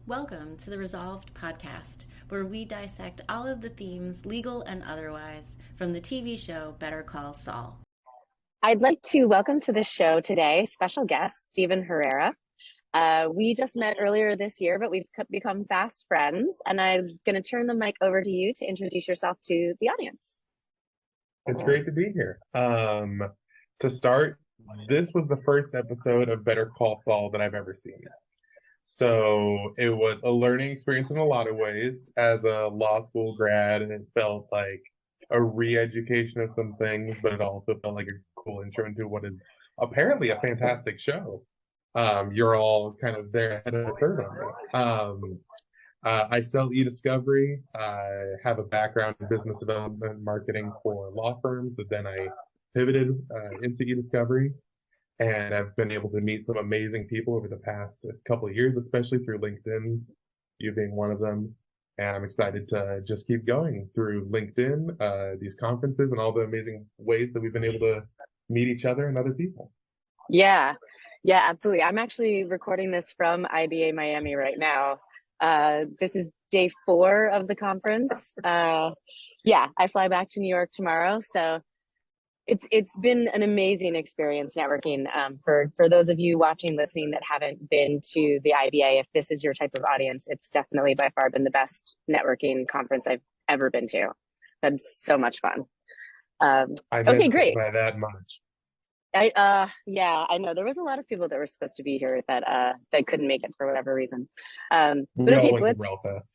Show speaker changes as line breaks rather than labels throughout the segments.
Welcome to the ReSaulved podcast, where we dissect all of the themes, legal and otherwise, from the TV show Better Call Saul.
I'd like to welcome to the show today special guest Stephen Herrera. We just met earlier this year, but we've become fast friends, and I'm going to turn the mic over to you to introduce yourself to the audience.
It's great to be here. To start, this was the first episode of Better Call Saul that I've ever seen. So it was a learning experience in a lot of ways. As a law school grad, and it felt like a re-education of some things, but it also felt like a cool intro into what is apparently a fantastic show. You're all kind of there ahead of the curve on it. I sell eDiscovery. I have a background in business development and marketing for law firms, but then I pivoted into eDiscovery. And I've been able to meet some amazing people over the past couple of years, especially through LinkedIn, you being one of them. And I'm excited to just keep going through LinkedIn, these conferences, and all the amazing ways that we've been able to meet each other and other people.
Yeah, absolutely. I'm actually recording this from IBA Miami right now. This is day 4 of the conference. I fly back to New York tomorrow, so it's been an amazing experience networking. For those of you watching, listening that haven't been to the IBA, if this is your type of audience, it's definitely by far been the best networking conference I've ever been to. That's so much fun.
I missed it by that much.
I know there was a lot of people that were supposed to be here that couldn't make it for whatever reason. But okay, so let's.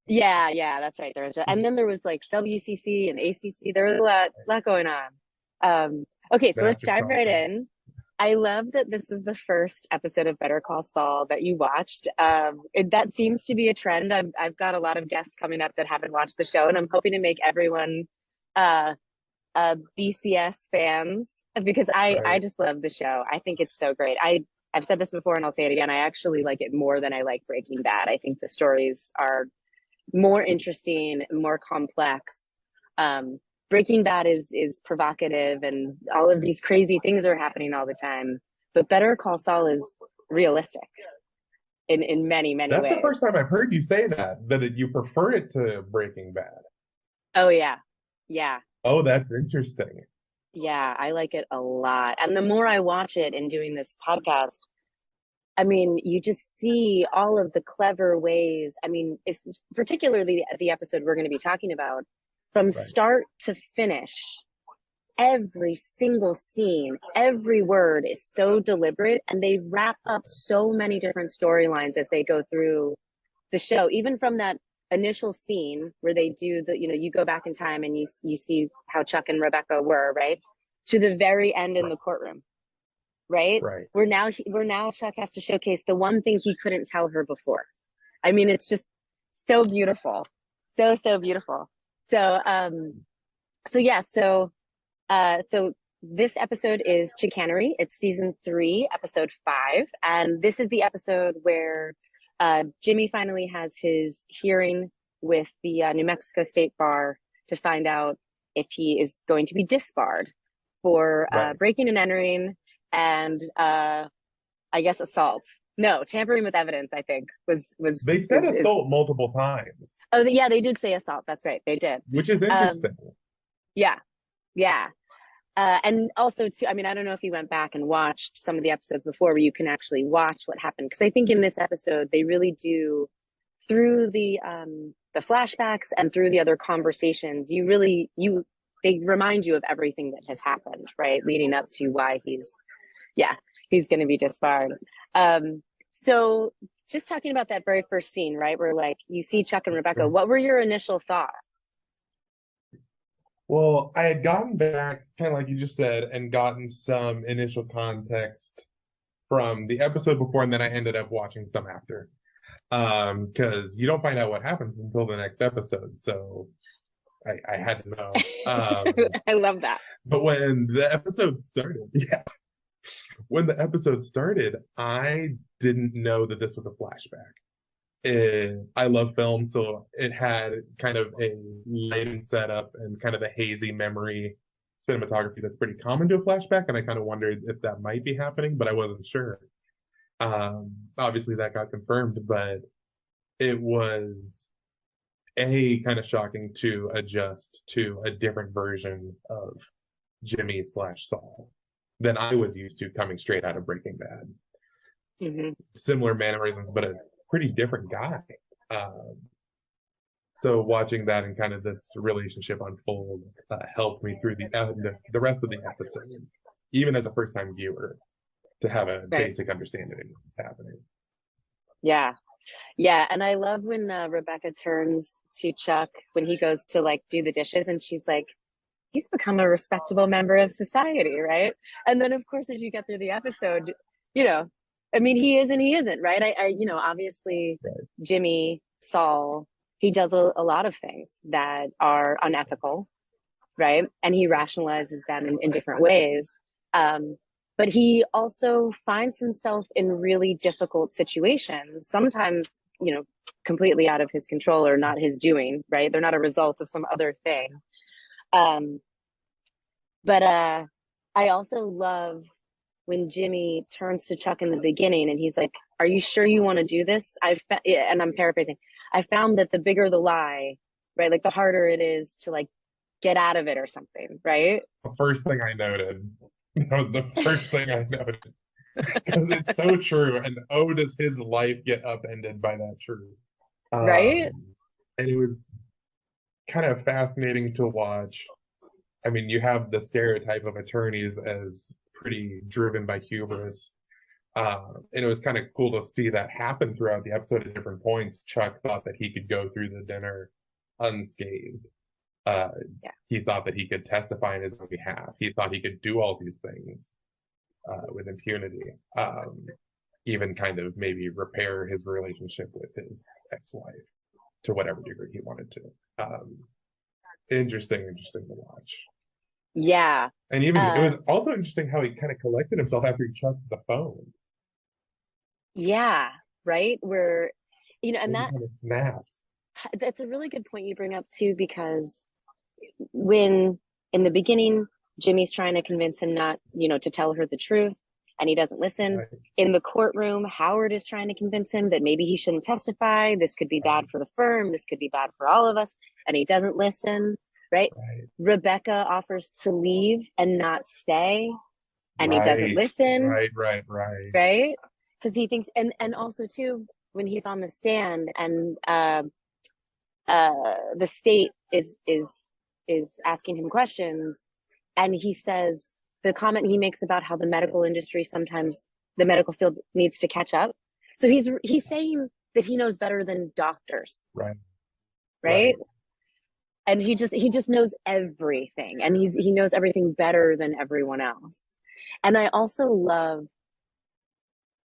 Yeah, that's right. There was, and then there was like WCC and ACC. There was a lot going on. Okay, so let's dive right in. I love that this is the first episode of Better Call Saul that you watched. That seems to be a trend. I've got a lot of guests coming up that haven't watched the show, and I'm hoping to make everyone BCS fans, because I just love the show. I think it's so great. I've said this before and I'll say it again. I actually like it more than I like Breaking Bad. I think the stories are more interesting, more complex. Breaking Bad is provocative and all of these crazy things are happening all the time. But Better Call Saul is realistic in many ways.
That's the first time I've heard you say that you prefer it to Breaking Bad.
Oh, yeah.
Oh, that's interesting.
Yeah, I like it a lot. And the more I watch it in doing this podcast, I mean, you just see all of the clever ways. I mean, it's particularly the episode we're going to be talking about. From start to finish, every single scene, every word is so deliberate, and they wrap up so many different storylines as they go through the show. Even from that initial scene where they do you go back in time and you see how Chuck and Rebecca were, right? To the very end in the courtroom, right? Where now Chuck has to showcase the one thing he couldn't tell her before. I mean, it's just so beautiful. So beautiful. So this episode is Chicanery. It's season 3, episode 5. And this is the episode where Jimmy finally has his hearing with the New Mexico State Bar to find out if he is going to be disbarred for breaking and entering and I guess assault. No, tampering with evidence, I think, was
They said assault multiple times.
Oh, yeah, they did say assault. That's right. They did.
Which is interesting.
Yeah. And also, too, I mean, I don't know if you went back and watched some of the episodes before where you can actually watch what happened. Because I think in this episode, they really do, through the flashbacks and through the other conversations, they remind you of everything that has happened, right? Leading up to why he's going to be disbarred. So just talking about that very first scene, right? Where like you see Chuck and Rebecca, what were your initial thoughts?
Well, I had gotten back, kind of like you just said, and gotten some initial context from the episode before, and then I ended up watching some after. Because you don't find out what happens until the next episode, so I had to know.
I love that.
But when the episode started, I didn't know that this was a flashback. I love film, so it had kind of a lighting setup and kind of the hazy memory cinematography that's pretty common to a flashback, and I kind of wondered if that might be happening, but I wasn't sure. Obviously that got confirmed, but it was kind of shocking to adjust to a different version of Jimmy slash Saul than I was used to coming straight out of Breaking Bad.
Mm-hmm.
Similar mannerisms, but a pretty different guy. So watching that and kind of this relationship unfold helped me through the rest of the episode, even as a first time viewer, to have a basic understanding of what's happening.
Yeah. Yeah. And I love when Rebecca turns to Chuck when he goes to like do the dishes and she's like, he's become a respectable member of society, right? And then of course, as you get through the episode, you know, I mean, he is and he isn't, right? Obviously Jimmy, Saul, he does a lot of things that are unethical, right? And he rationalizes them in different ways. But he also finds himself in really difficult situations, sometimes, completely out of his control or not his doing, right? They're not a result of some other thing. But I also love when Jimmy turns to Chuck in the beginning and he's like, are you sure you want to do this? And I'm paraphrasing. I found that the bigger the lie, right? Like the harder it is to like get out of it or something, right?
The first thing I noted. That was the first thing I noted. Because it's so true. And oh, does his life get upended by that truth.
Right?
And it was kind of fascinating to watch. I mean, you have the stereotype of attorneys as pretty driven by hubris. And it was kind of cool to see that happen throughout the episode at different points. Chuck thought that he could go through the dinner unscathed. He thought that he could testify in his own behalf. He thought he could do all these things with impunity. Even kind of maybe repair his relationship with his ex-wife to whatever degree he wanted to. Interesting to watch.
Yeah.
And even it was also interesting how he kind of collected himself after he chucked the phone.
Yeah, right? Where, and that
kind of snaps.
That's a really good point you bring up too, because when in the beginning, Jimmy's trying to convince him not, to tell her the truth, and he doesn't listen. Right. In the courtroom, Howard is trying to convince him that maybe he shouldn't testify. This could be bad for the firm. This could be bad for all of us. And he doesn't listen. Right. Rebecca offers to leave and not stay, and he doesn't listen.
Right.
Right. Because he thinks, and also too, when he's on the stand and the state is asking him questions, and he says the comment he makes about how the medical industry, sometimes the medical field needs to catch up. So he's saying that he knows better than doctors. Right. And he just knows everything, and he knows everything better than everyone else. And I also love,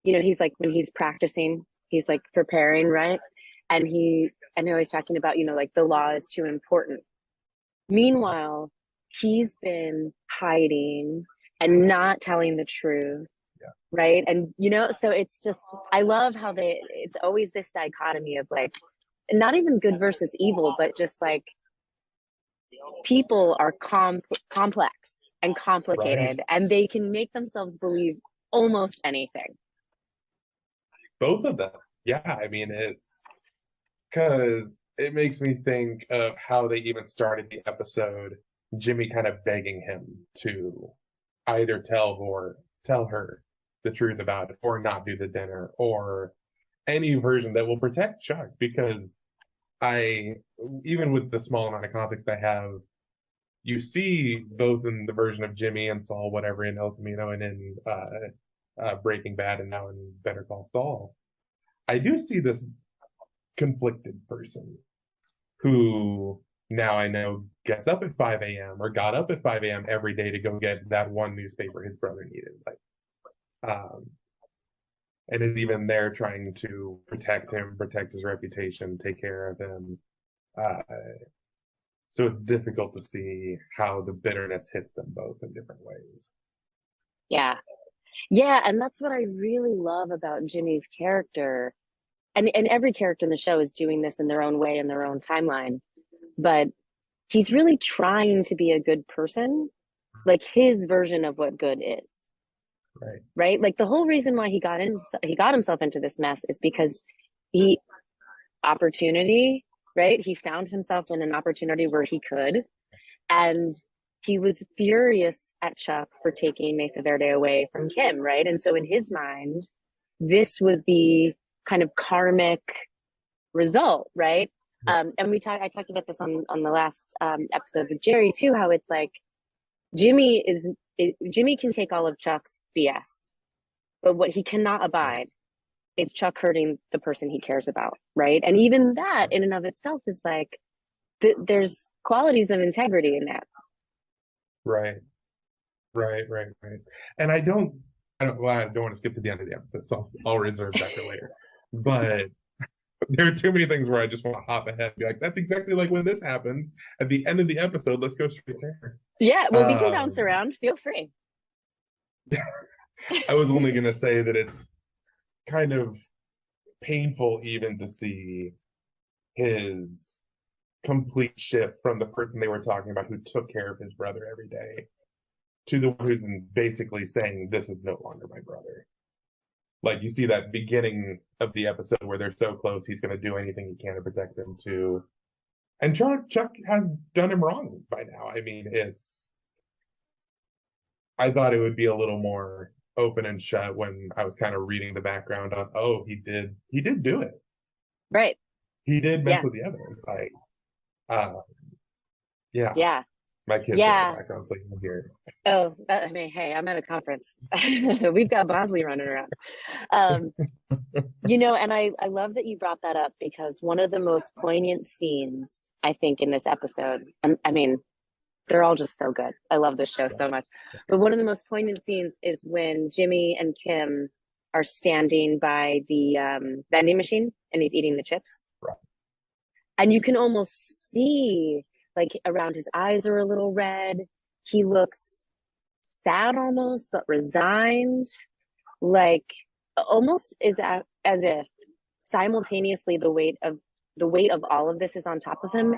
he's like, when he's practicing, he's like preparing, right? And I know he's talking about, like the law is too important. Meanwhile, he's been hiding and not telling the truth.
Yeah.
Right. And, so it's just, I love how it's always this dichotomy of like, not even good versus evil, but just like, people are complex and complicated, and they can make themselves believe almost anything.
Both of them. Yeah. I mean, it's because it makes me think of how they even started the episode, Jimmy kind of begging him to either tell her the truth about it, or not do the dinner, or any version that will protect Chuck, because even with the small amount of context I have, you see both in the version of Jimmy and Saul, whatever, in El Camino and in Breaking Bad and now in Better Call Saul, I do see this conflicted person who now I know gets up at 5 a.m. or got up at 5 a.m. every day to go get that one newspaper his brother needed. And is even there trying to protect him, protect his reputation, take care of him. So it's difficult to see how the bitterness hits them both in different ways.
Yeah. Yeah. And that's what I really love about Jimmy's character. And every character in the show is doing this in their own way, in their own timeline. But he's really trying to be a good person, like his version of what good is. Right. Like the whole reason why he got himself into this mess is because opportunity, right? He found himself in an opportunity where he could, and he was furious at Chuck for taking Mesa Verde away from Kim, right? And so in his mind, this was the kind of karmic result, right? And I talked about this on the last episode with Jerry too, how it's like Jimmy can take all of Chuck's BS, but what he cannot abide is Chuck hurting the person he cares about, right? And even that in and of itself is like, there's qualities of integrity in that.
Right. And I don't want to skip to the end of the episode, so I'll reserve that for later. But there are too many things where I just want to hop ahead and be like, that's exactly like when this happened at the end of the episode. Let's go straight there.
Yeah, well, we can bounce around. Feel free.
I was only going to say that it's kind of painful even to see his complete shift from the person they were talking about who took care of his brother every day to the one who's basically saying, this is no longer my brother. Like, you see that beginning of the episode where they're so close, he's going to do anything he can to protect them too. And Chuck has done him wrong by now. I mean, I thought it would be a little more open and shut when I was kind of reading the background on, oh, he did do it.
Right.
He did mess with the evidence. Like, yeah. My kids are in the background, so you can hear it.
Oh, I mean, hey, I'm at a conference. We've got Bosley running around. And I love that you brought that up, because one of the most poignant scenes, I think, in this episode, I mean, they're all just so good. I love this show so much. But one of the most poignant scenes is when Jimmy and Kim are standing by the vending machine and he's eating the chips.
Right.
And you can almost see, like, around his eyes are a little red. He looks sad almost, but resigned. Like, almost as if simultaneously the weight of all of this is on top of him.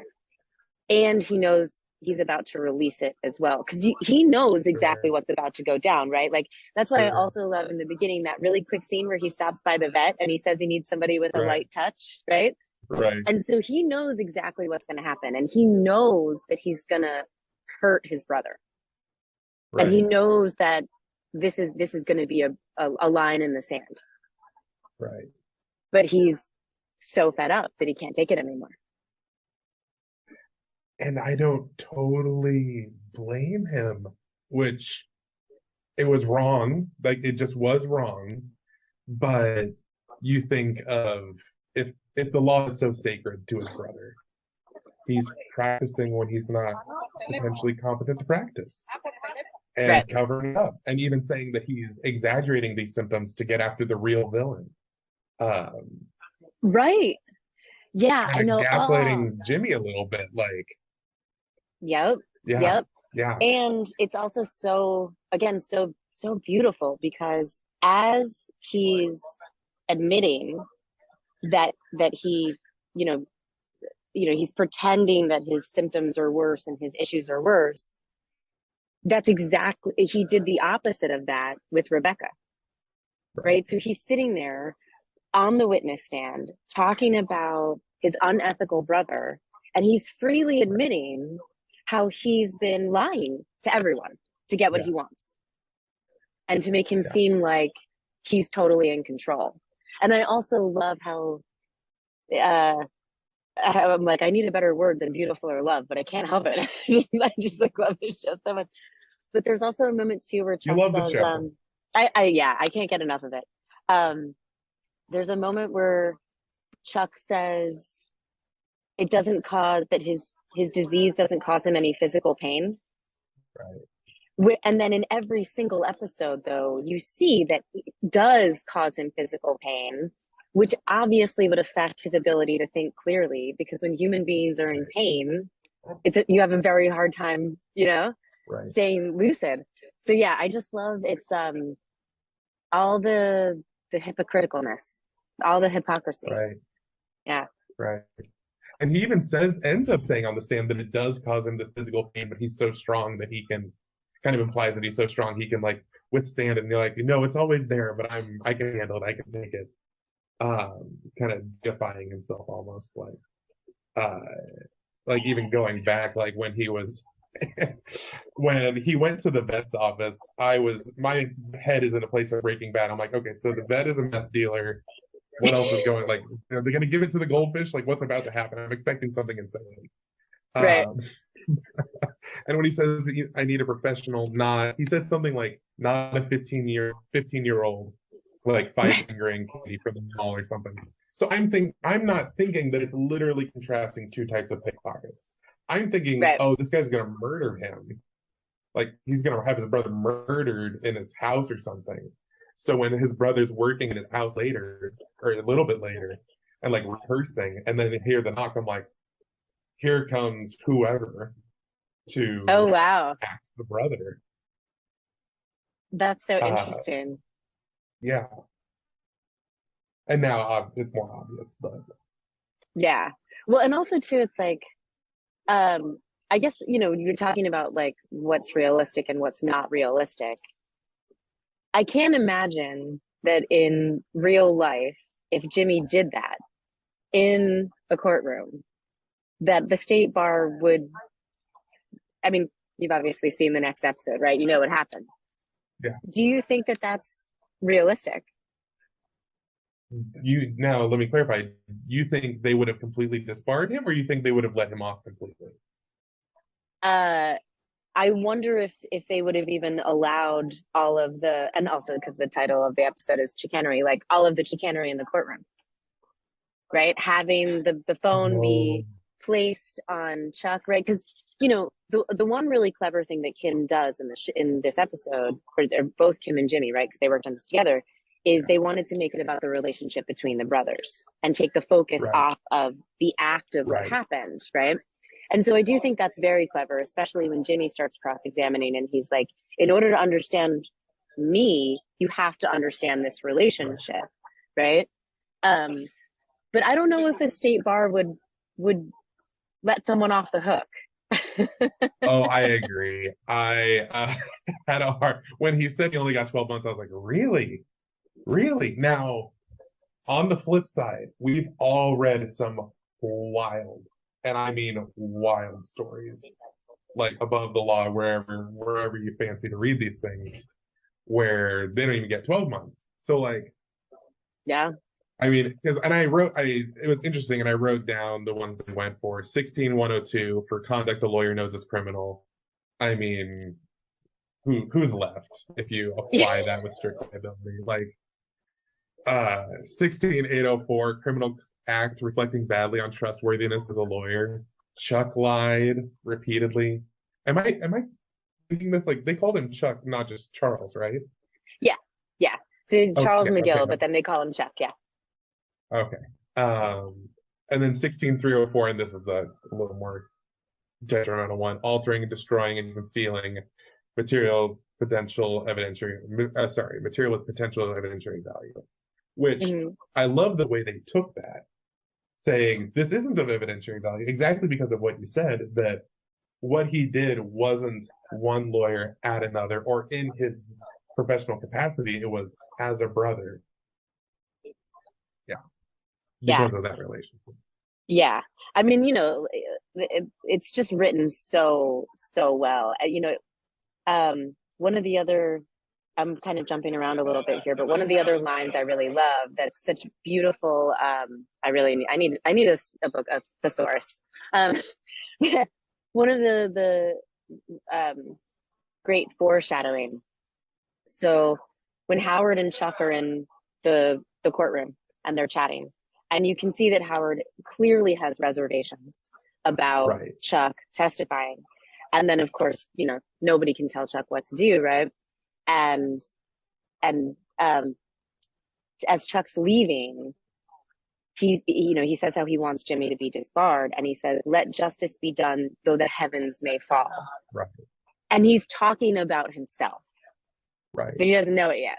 And he knows he's about to release it as well, because he knows exactly what's about to go down, right? Like, that's why I also love in the beginning that really quick scene where he stops by the vet and he says he needs somebody with a light touch, right?
Right.
And so he knows exactly what's going to happen, and he knows that he's going to hurt his brother. Right. And he knows that this is going to be a line in the sand.
Right.
But he's so fed up that he can't take it anymore.
And I don't totally blame him, which it was wrong. Like, it just was wrong. But you think of, if the law is so sacred to his brother, he's practicing when he's not potentially competent to practice, and covering it up, and even saying that he's exaggerating these symptoms to get after the real villain.
Right. Yeah, I know.
Gaslighting Jimmy a little bit, like.
Yep.
Yeah.
And it's also so beautiful, because as he's admitting that he, he's pretending that his symptoms are worse and his issues are worse. That's exactly, he did the opposite of that with Rebecca. Right? So he's sitting there on the witness stand talking about his unethical brother, and he's freely admitting how he's been lying to everyone to get what he wants, and to make him seem like he's totally in control. And I also love how I'm like, I need a better word than beautiful or love, but I can't help it. I just love this show so much. But there's also a moment too where Chuck says, I can't get enough of it. There's a moment where Chuck says it doesn't cause that his disease doesn't cause him any physical pain. Right. And then in every single episode, though, you see that it does cause him physical pain, which obviously would affect his ability to think clearly, because when human beings are in pain, you have a very hard time, staying lucid. So yeah, I just love all the hypocriticalness, all the hypocrisy.
Right.
Yeah.
Right. And he even ends up saying on the stand that it does cause him this physical pain, but he's so strong that he can, kind of implies that he's so strong he can, like, withstand it. And you're like, no, it's always there, but I can handle it. I can take it. kind of defying himself almost, uh, like even going back, like when he was when he went to the vet's office, my head is in a place of Breaking Bad. I'm like, okay, so the vet is a meth dealer. What else is going, like, are they going to give it to the goldfish? Like, what's about to happen? I'm expecting something insane.
Right.
And when he says, I need a professional, he said something like, not a 15-year-old, like five-fingering Katie from the mall or something. So I'm not thinking that it's literally contrasting two types of pickpockets. I'm thinking,
Right.
oh, this guy's gonna murder him. Like, he's gonna have his brother murdered in his house or something. So when his brother's working in his house later, or a little bit later, and like rehearsing, and then hear the knock, I'm like, here comes whoever
Oh,
to
wow.
axe the brother.
That's so
Uh,
interesting.
yeah. And now it's more obvious, but
Yeah. Well, and also too, it's like, I guess, you're talking about like what's realistic and what's not realistic. I can't imagine that in real life, if Jimmy did that in a courtroom, that the state bar would, I mean, you've obviously seen the next episode, right? You know what happened.
yeah.
Do you think that that's realistic?
Now let me clarify. You think they would have completely disbarred him, or you think they would have let him off completely?
Uh, I wonder if they would have even allowed all of the, and also because the title of the episode is Chicanery, like all of the chicanery in the courtroom, right? Having the phone
Oh,
be placed on Chuck, right? Because the one really clever thing that Kim does in this episode, or they're both Kim and Jimmy, right? Because they worked on this together, is
yeah.
they wanted to make it about the relationship between the brothers and take the focus
Right,
off of the act of what
right,
happened, right? And so I do think that's very clever, especially when Jimmy starts cross-examining and he's like, in order to understand me, you have to understand this
right.
relationship, right? Um, but I don't know if a state bar would let someone off the hook.
Oh, I agree. I had a hard when he said he only got 12 months. I was like, really, really? Now, on the flip side, we've all read some wild, and I mean wild stories, like above the law, wherever you fancy to read these things, where they don't even get 12 months. So like,
Yeah.
I mean, because and it was interesting, and I wrote down the ones they went for 16102 for conduct a lawyer knows is criminal. I mean, who's left if you apply that with strict liability? Like 16804 criminal act reflecting badly on trustworthiness as a lawyer. Chuck lied repeatedly. Am I thinking this, like they called him Chuck, not just Charles, right?
Yeah. Yeah. So Charles
Okay, okay,
McGill, but then they call him Chuck. Yeah.
okay. And then 16304, and this is the a little more detrimental one: altering, destroying, and concealing material material with potential evidentiary value. Which
Mm-hmm.
I love the way they took that, saying this isn't of evidentiary value, exactly because of what you said, that what he did wasn't one lawyer at another or in his professional capacity, it was as a brother. Yeah,
Yeah.
because of that relationship.
Yeah. I mean, it's just written so, so well. One of the other, I'm kind of jumping around a little bit here, but one of the other lines I really love that's such beautiful, I need a book, a thesaurus. Um, one of the great foreshadowing. So when Howard and Chuck are in the courtroom and they're chatting, and you can see that Howard clearly has reservations about
Right.
Chuck testifying. And then of course, nobody can tell Chuck what to do, right? And as Chuck's leaving, he says how he wants Jimmy to be disbarred, and he says, "Let justice be done, though the heavens may fall."
Right.
And he's talking about himself,
Right.
but he doesn't know it yet.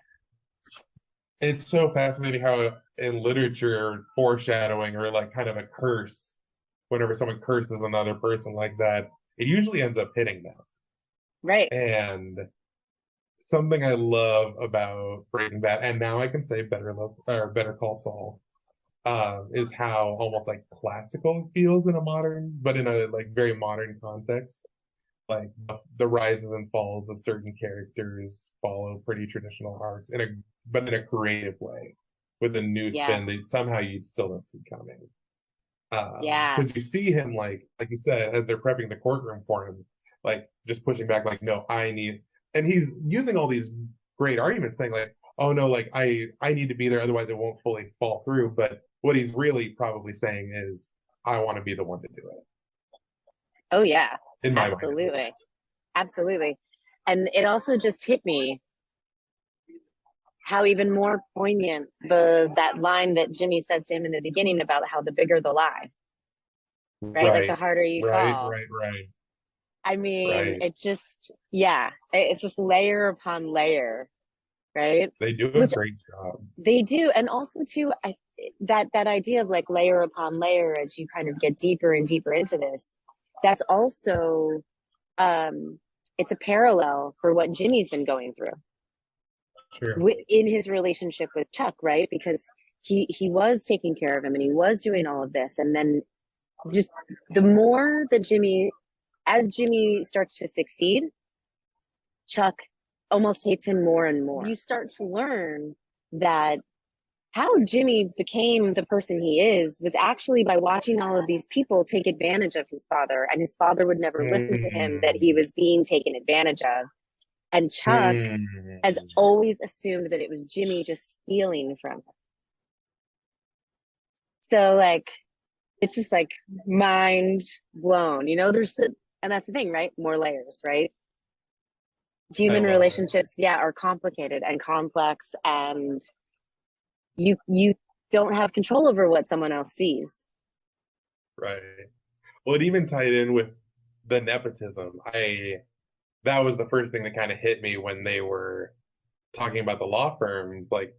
It's so fascinating how in literature foreshadowing, or like kind of a curse, whenever someone curses another person like that, it usually ends up hitting them.
Right.
And something I love about Breaking Bad, and now I can say Better Call Saul, is how almost like classical it feels in a modern, but in a like very modern context. Like the rises and falls of certain characters follow pretty traditional arcs but in a creative way with a new
Yeah.
spin that somehow you still don't see coming.
Yeah.
Because you see him like you said, as they're prepping the courtroom for him, like just pushing back, like, no, I need, and he's using all these great arguments, saying like, oh no, like I need to be there, otherwise it won't fully fall through. But what he's really probably saying is, I want to be the one to do it.
Oh yeah.
In my mind, at
Absolutely.
least.
Absolutely. And it also just hit me how even more poignant that line that Jimmy says to him in the beginning about how the bigger the lie, right? Like the
Right,
harder you
right,
fall.
right,
I mean,
right.
it just, yeah, it's just layer upon layer, right?
They do a
Which
great job.
they do. And also too, that idea of like layer upon layer as you kind of get deeper and deeper into this, that's also, it's a parallel for what Jimmy's been going through
True.
in his relationship with Chuck, right? Because he was taking care of him and he was doing all of this, and then just the more that as Jimmy starts to succeed, Chuck almost hates him more and more. You start to learn that how Jimmy became the person he is was actually by watching all of these people take advantage of his father, and his father would never listen to him, that he was being taken advantage of. And Chuck has always assumed that it was Jimmy just stealing from him. So like, it's just like mind blown, you know, and that's the thing, right? More layers, right? Human relationships, yeah, are complicated and complex, and you don't have control over what someone else sees.
Right. Well, it even tied in with the nepotism. That was the first thing that kind of hit me when they were talking about the law firms. Like,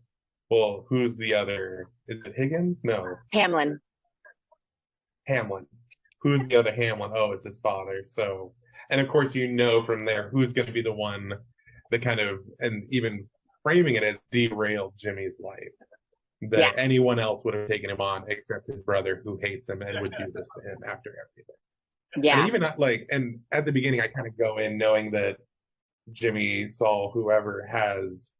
well, who's the other? Is it Higgins? No,
Hamlin.
Who's the other Hamlin? Oh, it's his father. So, and of course, you know from there who's going to be the one that kind of, and even framing it as derailed Jimmy's life. That anyone else would have taken him on except his brother, who hates him and would do this to him after everything.
Yeah.
And even and at the beginning, I kind of go in knowing that Jimmy, Saul, whoever has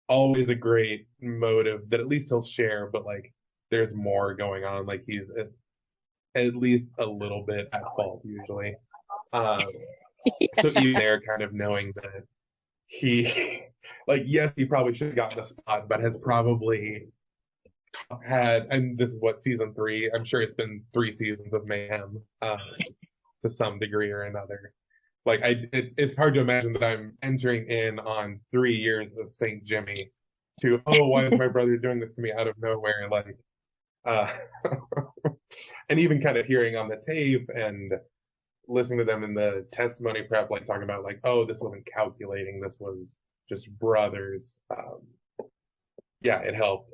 always a great motive that at least he'll share, but like there's more going on. Like he's at least a little bit at fault usually. So even there, kind of knowing that he, like, yes, he probably should have gotten a spot, but has probably had, and this is what, season 3, I'm sure it's been 3 seasons of mayhem to some degree or another. Like it's hard to imagine that I'm entering in on 3 years of Saint Jimmy to, oh, why is my brother doing this to me out of nowhere? Like and even kind of hearing on the tape and listening to them in the testimony prep, like talking about like, oh, this wasn't calculating, this was just brothers. Yeah, it helped.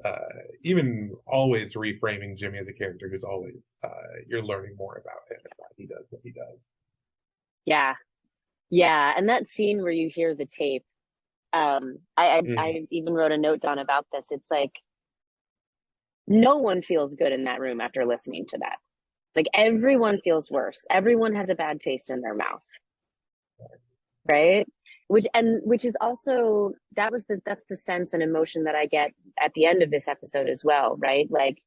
Even always reframing Jimmy as a character who's always, you're learning more about him and why he does what he does.
Yeah. Yeah. And that scene where you hear the tape, I even wrote a note down about this. It's like, no one feels good in that room after listening to that. Like everyone feels worse. Everyone has a bad taste in their mouth. Right? Which is also, that's the sense and emotion that I get at the end of this episode as well, right? Like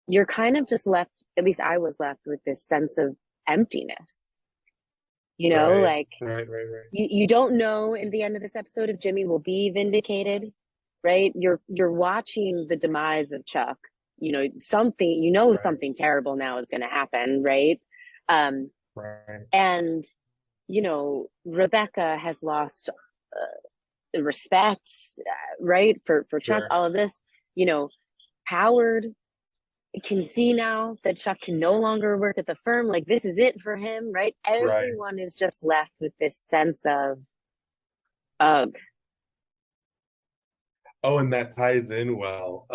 you're kind of just left, at least I was left with this sense of emptiness. You know,
right,
like
right.
You don't know in the end of this episode if Jimmy will be vindicated, right? You're watching the demise of Chuck. You know, something terrible now is going to happen, right?
Right.
And you know, Rebecca has lost respect, right? For Chuck, all of this, you know, Howard can see now that Chuck can no longer work at the firm. Like this is it for him, right? Everyone is just left with this sense of, ugh.
Oh, and that ties in well.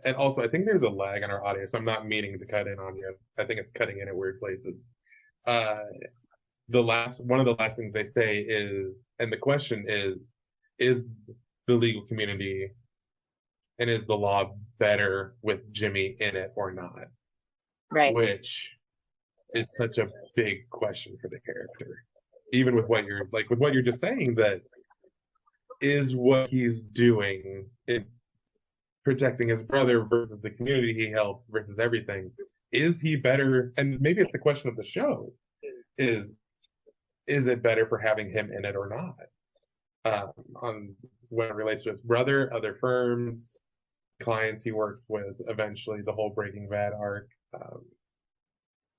And also, I think there's a lag in our audio, so I'm not meaning to cut in on you. I think it's cutting in at weird places. One of the last things they say is, and the question is the legal community and is the law better with Jimmy in it or not?
Right.
Which is such a big question for the character. Even with what you're just saying, that is what he's doing in protecting his brother versus the community he helps versus everything. Is he better? And maybe it's the question of the show: is it better for having him in it or not? On when it relates to his brother, other firms, clients he works with, eventually the whole Breaking Bad arc.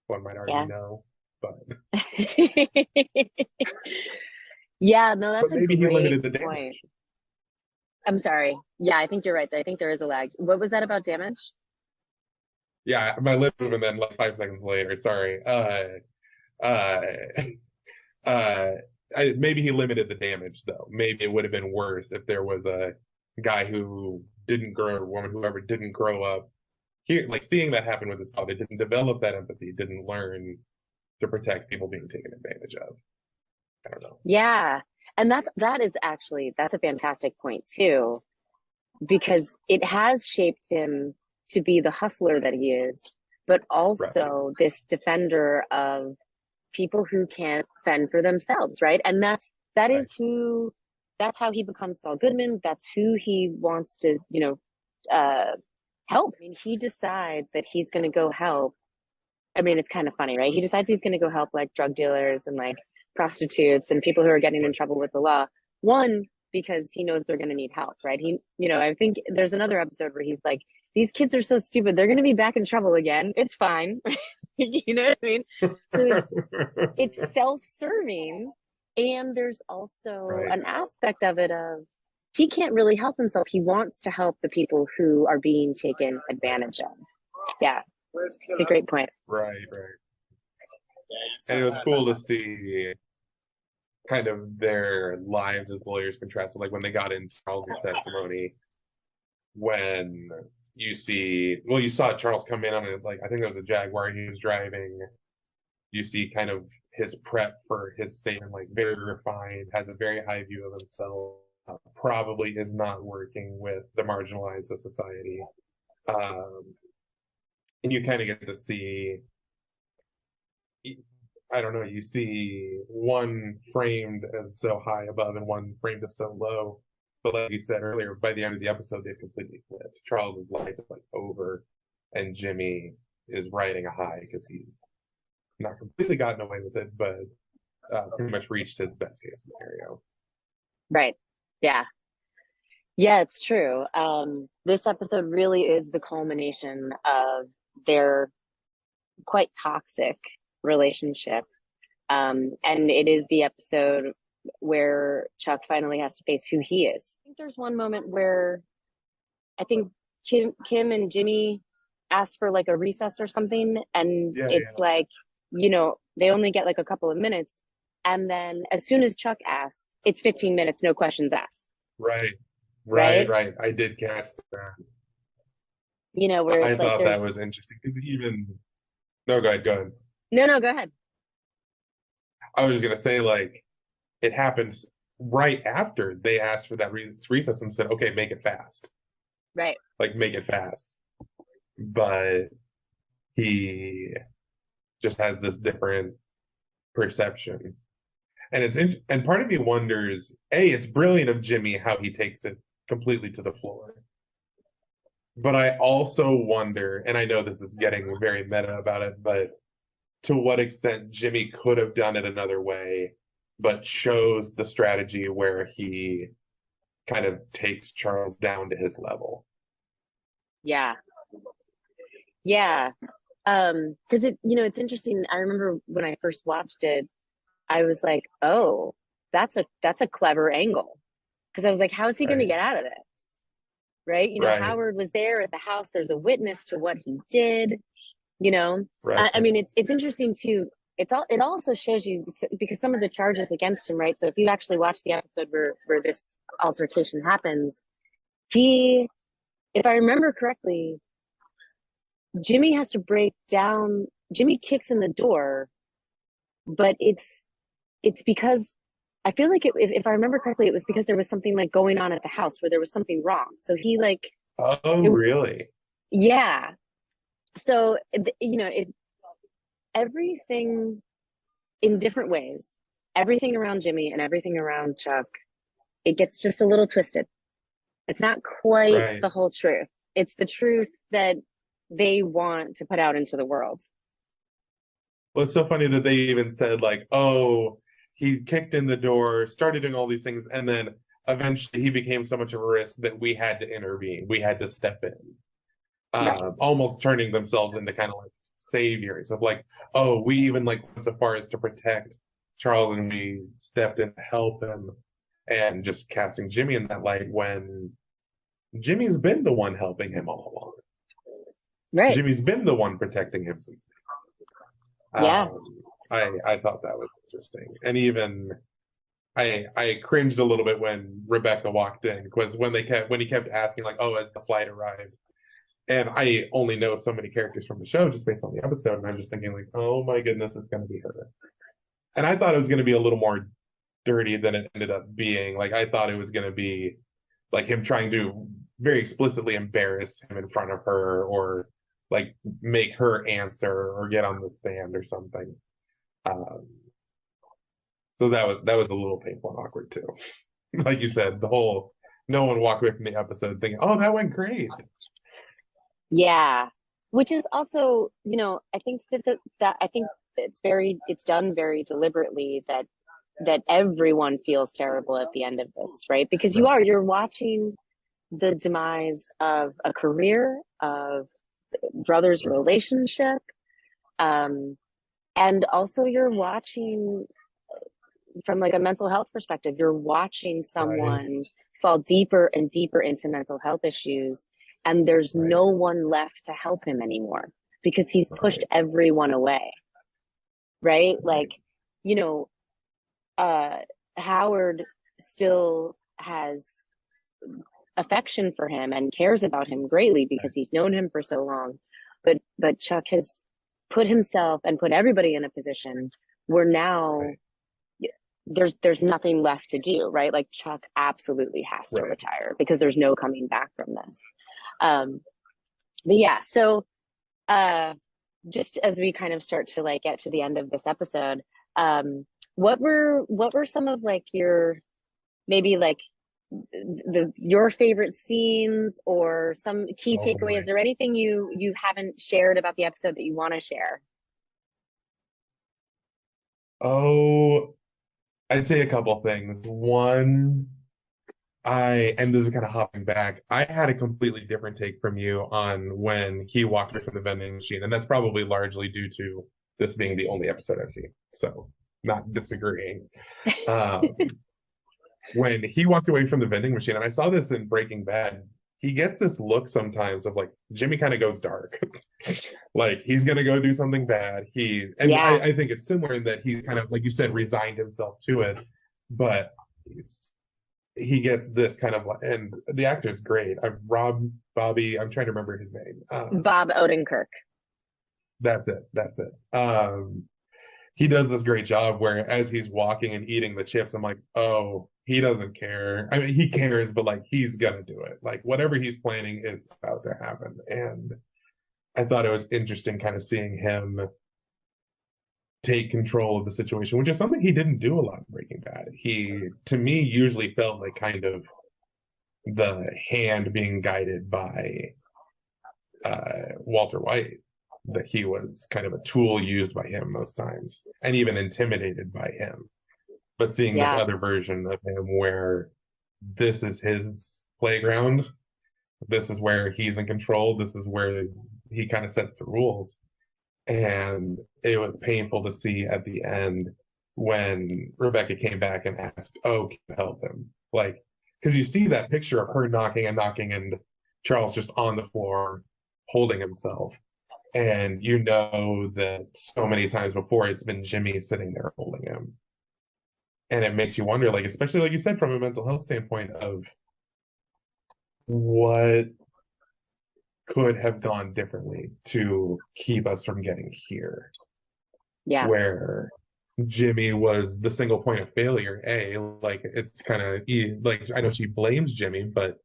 One might argue no, but
yeah, no, that's
but maybe
a
he
great
limited the
point.
damage.
I'm sorry. Yeah, I think you're right. I think there is a lag. What was that about damage?
Yeah, my lip moved and then like 5 seconds later. Sorry. Uh, uh, maybe he limited the damage though. Maybe it would have been worse if there was a guy who didn't grow, or woman, whoever didn't grow up. Here, like seeing that happen with his father, didn't develop that empathy, didn't learn to protect people being taken advantage of. I don't know.
Yeah. And that's a fantastic point too, because it has shaped him to be the hustler that he is, but also this defender of people who can't fend for themselves, right? And that's how he becomes Saul Goodman. That's who he wants to, help. I mean, he decides that he's going to go help. I mean, it's kind of funny, right? He decides he's going to go help like drug dealers and like prostitutes and people who are getting in trouble with the law. One, because he knows they're going to need help, right? I think there's another episode where he's like, these kids are so stupid. They're going to be back in trouble again. It's fine. You know what I mean? So it's self-serving. And there's also an aspect of it of he can't really help himself. He wants to help the people who are being taken advantage of. Yeah. It's a great point.
Right. And it was cool to see kind of their lives as lawyers contrasted, like when they got into Charles's testimony, when you saw Charles come in on it, like I think it was a Jaguar he was driving. You see kind of his prep for his statement, like very refined, has a very high view of himself, probably is not working with the marginalized of society. And you kind of get to see, I don't know, you see one framed as so high above and one framed as so low. But like you said earlier, by the end of the episode, they've completely flipped. Charles's life is like over, and Jimmy is riding a high because he's not completely gotten away with it, but pretty much reached his best case scenario.
Right. Yeah. Yeah, it's true. This episode really is the culmination of their quite toxic relationship. And it is the episode where Chuck finally has to face who he is. I think there's one moment where I think Kim and Jimmy ask for like a recess or something, and like, they only get like a couple of minutes. And then as soon as Chuck asks, it's 15 minutes, no questions asked.
Right. I did catch that.
Where it's
I
like
thought that was interesting because no, go ahead.
No, go ahead.
I was just gonna say, like, it happens right after they asked for that recess and said, "Okay, make it fast."
Right.
Like, make it fast. But he just has this different perception, and and part of me wonders, it's brilliant of Jimmy how he takes it completely to the floor. But I also wonder, and I know this is getting very meta about it, but to what extent Jimmy could have done it another way, but chose the strategy where he kind of takes Charles down to his level.
Yeah. Because it's interesting. I remember when I first watched it, I was like, oh, that's a clever angle. Because I was like, how is he going to get out of this? Right? Howard was there at the house. There's a witness to what he did.
Right.
I mean, it's interesting too. It also shows you, because some of the charges against him, right? So if you actually watch the episode where this altercation happens, if I remember correctly, Jimmy has to break down. Jimmy kicks in the door, but it's because I feel like if I remember correctly, it was because there was something like going on at the house where there was something wrong. So he like
Oh,
It,
really?
yeah. So, everything in different ways, everything around Jimmy and everything around Chuck, it gets just a little twisted. It's not quite
Right.
the whole truth. It's the truth that they want to put out into the world.
Well, it's so funny that they even said like, oh, he kicked in the door, started doing all these things, and then eventually he became so much of a risk that we had to intervene. We had to step in,
Right.
almost turning themselves into kind of like saviors of like, oh, we even like went so far as to protect Charles and we stepped in to help him, and just casting Jimmy in that light when Jimmy's been the one helping him all along.
Right.
Jimmy's been the one protecting him since.
Yeah.
Um, I thought that was interesting, and even I cringed a little bit when Rebecca walked in because when he kept asking like, oh, has the flight arrived? And I only know so many characters from the show just based on the episode, and I'm just thinking like, oh my goodness, it's going to be her. And I thought it was going to be a little more dirty than it ended up being. Like I thought it was going to be like him trying to very explicitly embarrass him in front of her, or like make her answer or get on the stand or something. Um, so that was a little painful and awkward too. Like you said, the whole no one walked away from the episode thinking, "Oh, that went great."
Yeah. Which is also, I think that I think it's done very deliberately that everyone feels terrible at the end of this, right? Because
Right,
you're watching the demise of a career, of brother's
right,
relationship, um, and also you're watching from like a mental health perspective, you're watching
right,
someone fall deeper and deeper into mental health issues, and there's
right,
no one left to help him anymore because he's pushed
right,
everyone away, right?
right,
Like, you know, uh, Howard still has affection for him and cares about him greatly because he's known him for so long. But Chuck has put himself and put everybody in a position where now
right,
there's nothing left to do, right? Like Chuck absolutely has to
right.
retire because there's no coming back from this. Um, but yeah, so uh, just as we kind of start to like get to the end of this episode, what were some of like your maybe like your favorite scenes or some key
Oh
takeaways? Is
my.
there anything you haven't shared about the episode that you want to share?
Oh, I'd say a couple things. One, and this is kind of hopping back, I had a completely different take from you on when he walked away from the vending machine, and that's probably largely due to this being the only episode I've seen. So, not disagreeing. Um, when he walked away from the vending machine, and I saw this in Breaking Bad, he gets this look sometimes of like Jimmy kind of goes dark. Like he's gonna go do something bad. And
Yeah,
I think it's similar in that he's kind of like you said, resigned himself to it, but he gets this kind of and the actor's great. Bobby, I'm trying to remember his name.
Bob Odenkirk.
That's it. He does this great job where as he's walking and eating the chips, I'm like, oh, he doesn't care. I mean, he cares, but like he's gonna do it. Like whatever he's planning, it's about to happen. And I thought it was interesting kind of seeing him take control of the situation, which is something he didn't do a lot in Breaking Bad. He, to me, usually felt like kind of the hand being guided by Walter White, that he was kind of a tool used by him most times and even intimidated by him. But seeing this
Yeah,
other version of him where this is his playground, this is where he's in control, this is where he kind of sets the rules. And it was painful to see at the end when Rebecca came back and asked, oh, can you help him? Like, because you see that picture of her knocking and knocking and Charles just on the floor holding himself. And you know that so many times before it's been Jimmy sitting there holding him. And it makes you wonder, like, especially like you said, from a mental health standpoint of what could have gone differently to keep us from getting here,
yeah,
where Jimmy was the single point of failure. Like it's kind of like I know she blames Jimmy, but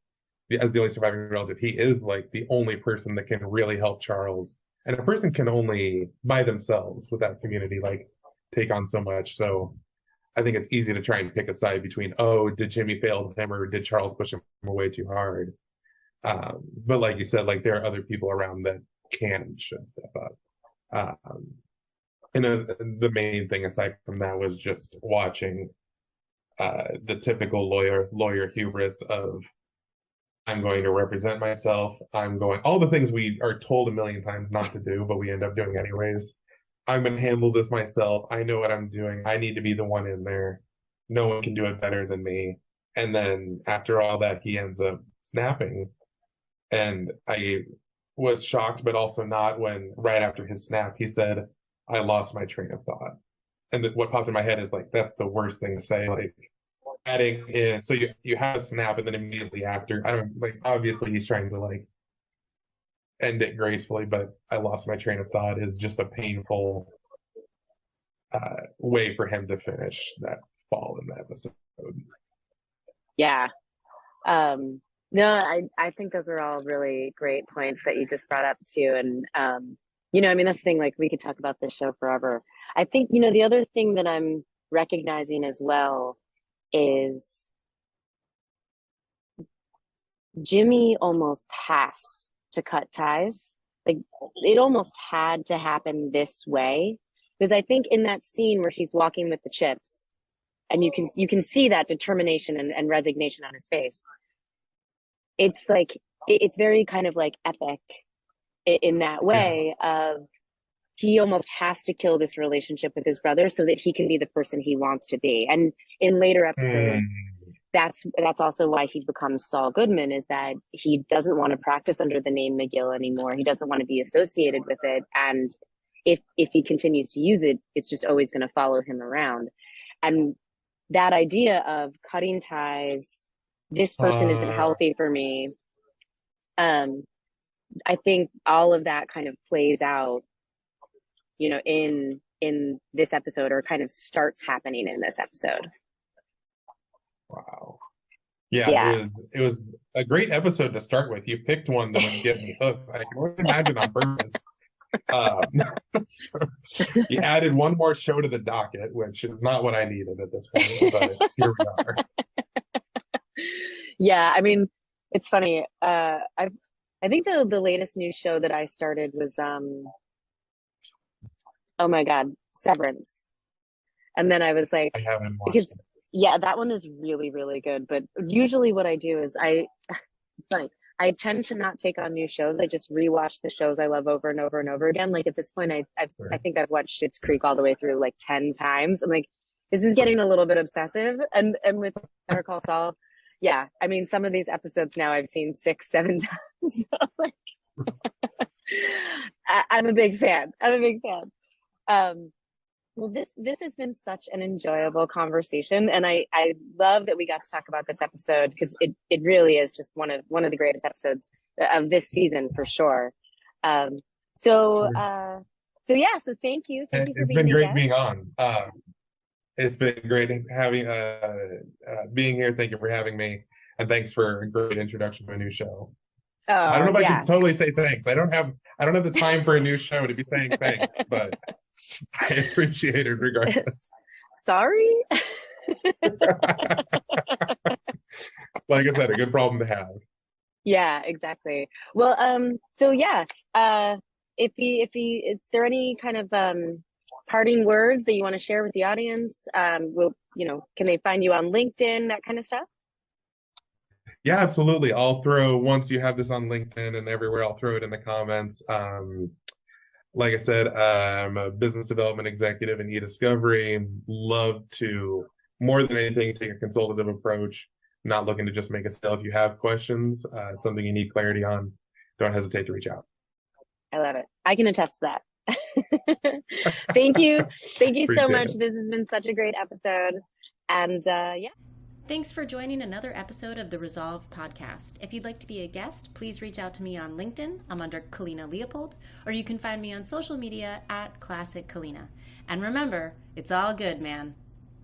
as the only surviving relative, he is like the only person that can really help Charles. And a person can only by themselves without community like take on so much. So I think it's easy to try and pick a side between, oh, did Jimmy fail him or did Charles push him away too hard? But like you said, like there are other people around that can and should step up. And the main thing aside from that was just watching the typical lawyer hubris of I'm going to represent myself. All the things we are told a million times not to do, but we end up doing anyways. I'm going to handle this myself. I know what I'm doing. I need to be the one in there. No one can do it better than me. And then after all that, he ends up snapping. And I was shocked, but also not when right after his snap, he said, I lost my train of thought. And what popped in my head is like, that's the worst thing to say. Like, adding in, so you have a snap and then immediately after, I don't like, obviously he's trying to like end it gracefully, but I lost my train of thought is just a painful way for him to finish that fall in the episode.
Yeah. No, I think those are all really great points that you just brought up too. And, I mean, that's the thing, like we could talk about this show forever. I think, the other thing that I'm recognizing as well is Jimmy almost has to cut ties. Like it almost had to happen this way. Because I think in that scene where he's walking with the chips and you can see that determination and resignation on his face. It's like, it's very kind of like epic in that way of he almost has to kill this relationship with his brother so that he can be the person he wants to be. And in later episodes, that's also why he becomes Saul Goodman, is that he doesn't want to practice under the name McGill anymore. He doesn't want to be associated with it. And if he continues to use it, it's just always going to follow him around. And that idea of cutting ties, this person isn't healthy for me. I think all of that kind of plays out, in this episode, or kind of starts happening in this episode.
Wow. Yeah. It was a great episode to start with. You picked one that would get me hooked. I can only imagine on purpose. So you added one more show to the docket, which is not what I needed at this point, but here we are.
Yeah, I mean, it's funny. I think the latest new show that I started was oh my God, Severance. And then I was like,
I haven't watched
because
it.
Yeah, that one is really, really good. But usually what I do is it's funny. I tend to not take on new shows. I just rewatch the shows I love over and over and over again. Like at this point, I think I've watched Schitt's Creek all the way through like 10 times. I'm like, this is getting a little bit obsessive. And with Better Call Saul, yeah, I mean, some of these episodes now I've seen 6, 7 times. So like, I'm a big fan. Well, this has been such an enjoyable conversation, and I love that we got to talk about this episode because it really is just one of the greatest episodes of this season for sure. So thank you for
it's been great being on. It's been great having being here. Thank you for having me, and thanks for a great introduction to a new show.
Oh,
I don't know if I can totally say thanks. I don't have the time for a new show to be saying thanks, but I appreciate it regardless.
Sorry.
Like I said, a good problem to have.
Yeah, exactly. Well, so yeah, is there any kind of parting words that you want to share with the audience? Can they find you on LinkedIn, that kind of stuff?
Yeah, absolutely. Once you have this on LinkedIn and everywhere, I'll throw it in the comments. Like I said, I'm a business development executive in eDiscovery. Love to, more than anything, take a consultative approach, not looking to just make a sale. If you have questions, something you need clarity on, don't hesitate to reach out.
I love it. I can attest to that. Thank you. Thank you so much. This has been such a great episode. And yeah.
Thanks for joining another episode of the ReSaulved podcast. If you'd like to be a guest, please reach out to me on LinkedIn. I'm under Kalina Leopold, or you can find me on social media at Classic Kalina. And remember, it's all good, man.